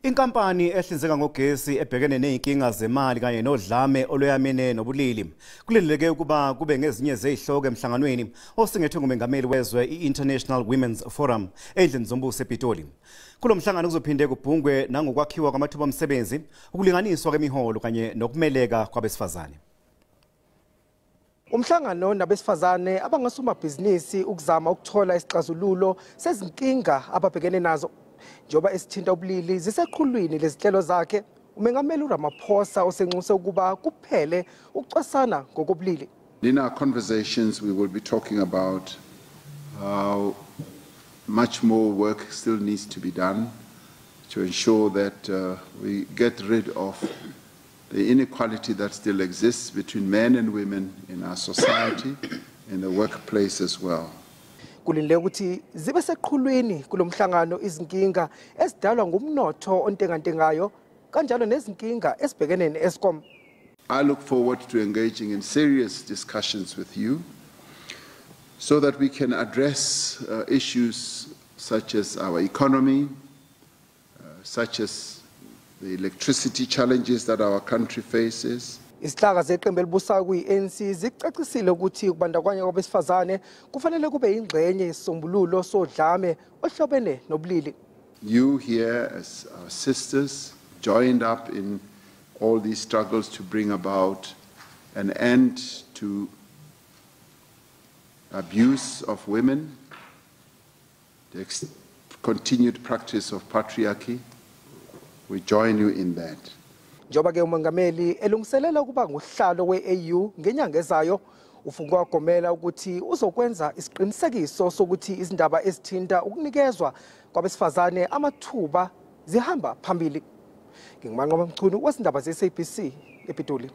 Inkampani ehlinzeka ngogesi ebhekene nezinkinga zemali kanye nodlame olweyamene nobulili. Kulindeleke ukuba kube ngezinye zezihloko emhlanganweni osingethwe ngumengameli wezwe i-International Women's Forum ezindlini zombuso ePitoli. Kulomhlangano kuzophinde kubhungwe nangokwakhiwa kwamathuba omsebenzi, ukulinganiswa kwemiholo kanye nokumeleka kwabesifazane. Umhlangano nabesifazane abangasomabhizinisi ukuzama ukuthola isixazululo sezinkinga ababhekene nazo. Njoba esithinta ubulili ziseqhulwini lezinhlelo zakhe, umengameli uRamaphosa osenxuse ukuba kuphele ukucwasana ngokobulili. In our conversations we will be talking about how much more work still needs to be done to ensure that we get rid of the inequality that still exists between men and women in our society, in the workplace as well. Kulindeleke ukuthi zibe seqhulwini kulomhlangano izinkinga ezidalwa ngumnotho ontengantengayo kanjalo nezinkinga esibhekene neEskom. I look forward to engaging in serious discussions with you so that we can address issues such as our economy, such as the electricity challenges that our country faces. Isihlaka zeqembu elibusayo kuyi-ANC zicacisile ukuthi ukubandakanya kwabesifazane kufanele kube ingxenye yesisombululo sodlame ohlobene nobulili. You here as our sisters joined up in all these struggles to bring about an end to abuse of women, the continued practice of patriarchy. We join you in that. Njoba ke umengameli elungiselela ukuba nguhlalo we-AU ngenyanga ezayo, ufunga wagomela ukuthi uzokwenza isiqinisekiso sokuthi izindaba ezithinta ukunikezwa kwabesifazane amathuba zihamba phambili. Ngumengameli wezindaba ze-SABC ePitoli.